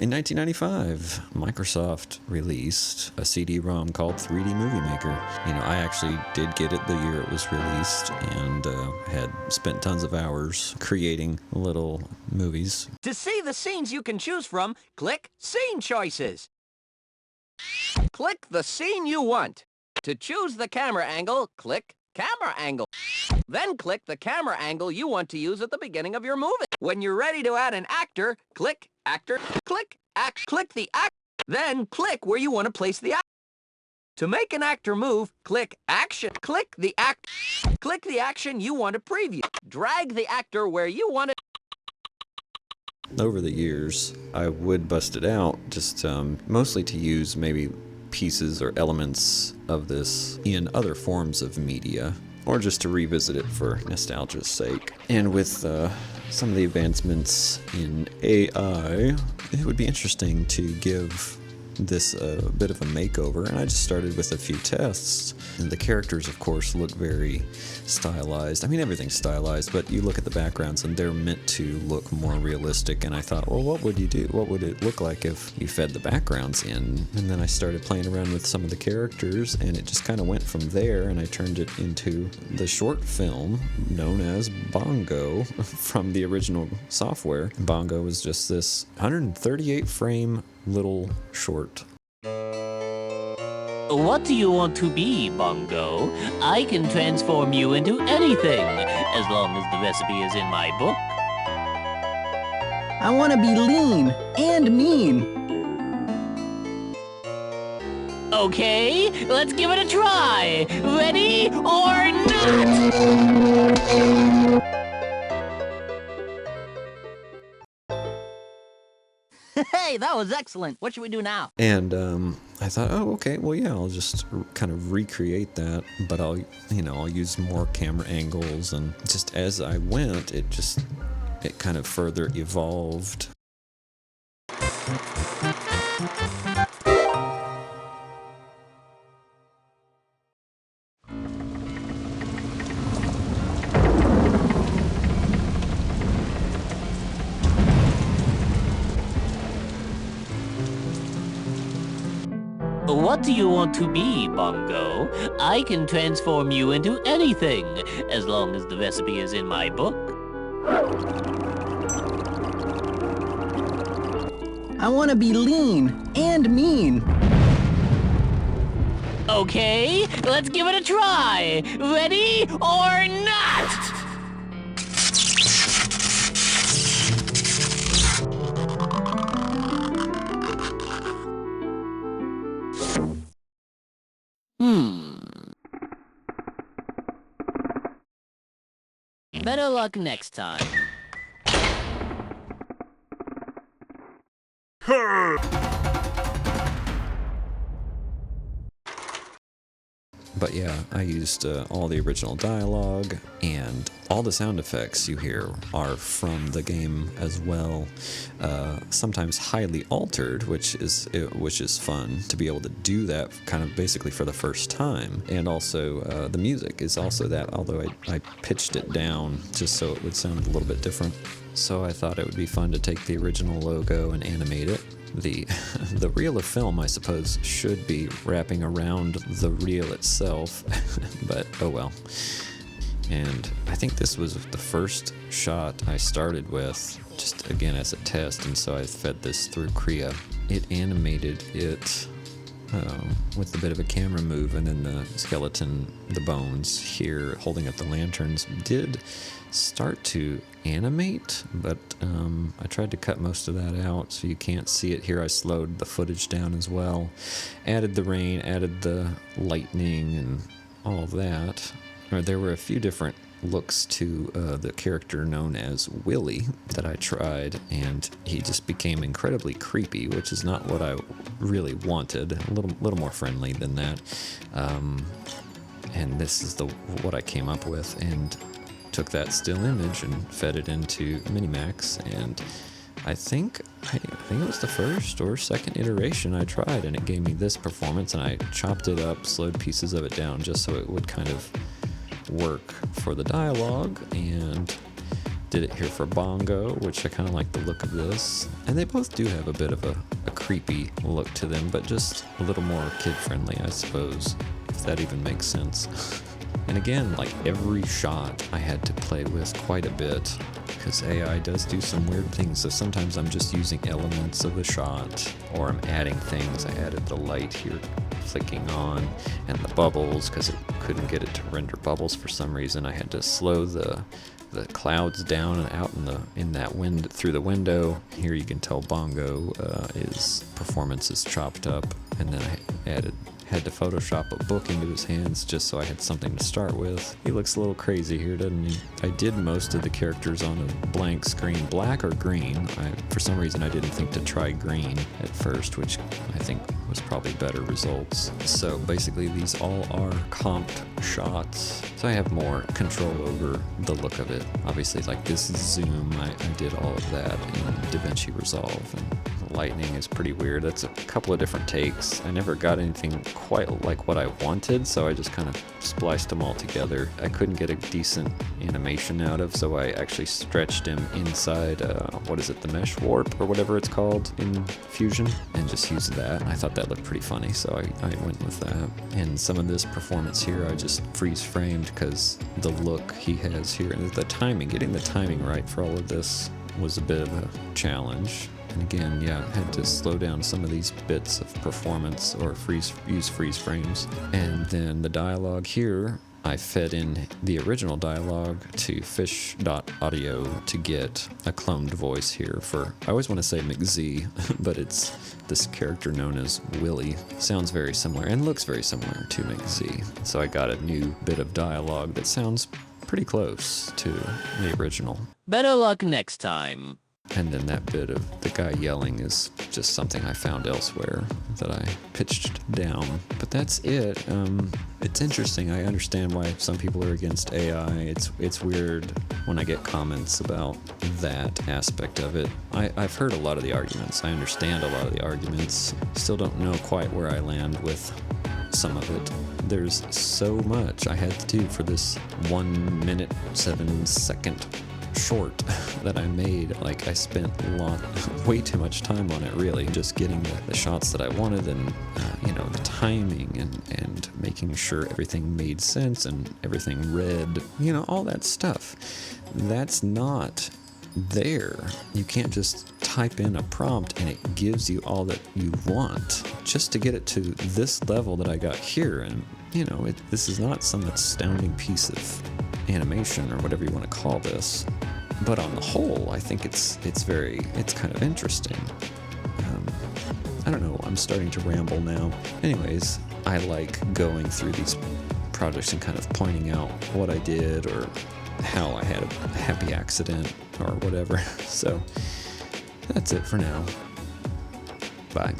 In 1995, Microsoft released a CD-ROM called 3D Movie Maker. You know, I actually did get it the year it was released and had spent tons of hours creating little movies. To see the scenes you can choose from, click Scene Choices. Click the scene you want. To choose the camera angle, click Camera Angle. Then click the camera angle you want to use at the beginning of your movie. When you're ready to add an actor, click Actor, click the actor, then click where you want to place the actor. To make an actor move, click Action. Click the action you want to preview. Drag the actor where you want it. Over the years, I would bust it out, just mostly to use maybe pieces or elements of this in other forms of media, or just to revisit it for nostalgia's sake. And with some of the advancements in AI, it would be interesting to give this a bit of a makeover, and I just started with a few tests. And the characters, of course, look very stylized. I mean, everything's stylized, but you look at the backgrounds and they're meant to look more realistic. And I thought, well, what would you do? What would it look like if you fed the backgrounds in? And then I started playing around with some of the characters, and it just kind of went from there, and I turned it into the short film known as Bongo from the original software. Bongo was just this 138 frame little short. What do you want to be, Bongo? I can transform you into anything, as long as the recipe is in my book. I want to be lean and mean. Okay, let's give it a try. Ready or not? Hey, that was excellent. What should we do now? And I thought, oh, okay, well, yeah, I'll just kind of recreate that, but I'll use more camera angles, and just as I went, it kind of further evolved. What do you want to be, Bongo? I can transform you into anything, as long as the recipe is in my book. I want to be lean and mean. Okay, let's give it a try. Ready or not? Better luck next time. But yeah, I used all the original dialogue, and all the sound effects you hear are from the game as well. Sometimes highly altered, which is fun to be able to do that kind of basically for the first time. And also the music is also that, although I pitched it down just so it would sound a little bit different. So I thought it would be fun to take the original logo and animate it. The reel of film, I suppose, should be wrapping around the reel itself, but oh well. And I think this was the first shot I started with, just again as a test, and so I fed this through Krea. It animated it with a bit of a camera move, and then the skeleton, the bones here holding up the lanterns, did start to animate, but I tried to cut most of that out so you can't see it here. I slowed the footage down as well, added the rain, added the lightning, and all of that. There were a few different looks to the character known as Willie that I tried, and he just became incredibly creepy, which is not what I really wanted. A little more friendly than that. And this is what I came up with, and took that still image and fed it into Minimax, and I think it was the first or second iteration I tried, and it gave me this performance, and I chopped it up, slowed pieces of it down just so it would kind of work for the dialogue, and did it here for Bongo, which I kind of like the look of this. And they both do have a bit of a creepy look to them, but just a little more kid-friendly, I suppose, if that even makes sense. And again, like every shot I had to play with quite a bit, because AI does do some weird things. So sometimes I'm just using elements of the shot, or I'm adding things. I added the light here flicking on, and the bubbles, because it couldn't get it to render bubbles for some reason. I had to slow the clouds down and out in that wind through the window. Here you can tell Bongo his performance is chopped up, and then I had to Photoshop a book into his hands just so I had something to start with. He looks a little crazy here, doesn't he? I did most of the characters on a blank screen, black or green. For some reason I didn't think to try green at first, which I think was probably better results. So basically these all are comped shots, so I have more control over the look of it. Obviously, like this zoom, I did all of that in DaVinci Resolve, and the lightning is pretty weird. That's a couple of different takes. I never got anything quite like what I wanted, so I just kind of spliced them all together. I couldn't get a decent animation out of, so I actually stretched him inside, what is it, the mesh warp or whatever it's called in Fusion, and just used that. I thought that looked pretty funny, so I went with that. And some of this performance here I just freeze framed because the look he has here, and the timing, getting the timing right for all of this was a bit of a challenge. And again, yeah, I had to slow down some of these bits of performance, or use freeze frames. And then the dialogue here, I fed in the original dialogue to fish.audio to get a cloned voice here for, I always want to say McZ, but it's this character known as Willie. Sounds very similar and looks very similar to McZ. So I got a new bit of dialogue that sounds pretty close to the original. Better luck next time. And then that bit of the guy yelling is just something I found elsewhere that I pitched down. But that's it. It's interesting. I understand why some people are against AI. It's weird when I get comments about that aspect of it. I've heard a lot of the arguments. I understand a lot of the arguments. Still don't know quite where I land with some of it. There's so much I had to do for this 1 minute, 7 second short that I made. Like, I spent way too much time on it, really, just getting the shots that I wanted, and the timing, and making sure everything made sense and everything read, all that stuff. That's not there. You can't just type in a prompt and it gives you all that you want. Just to get it to this level that I got here, and this is not some astounding piece of animation or whatever you want to call this, but on the whole I think it's kind of interesting. I don't know, I'm starting to ramble now. Anyways, I like going through these projects and kind of pointing out what I did, or how I had a happy accident or whatever. So that's it for now. Bye.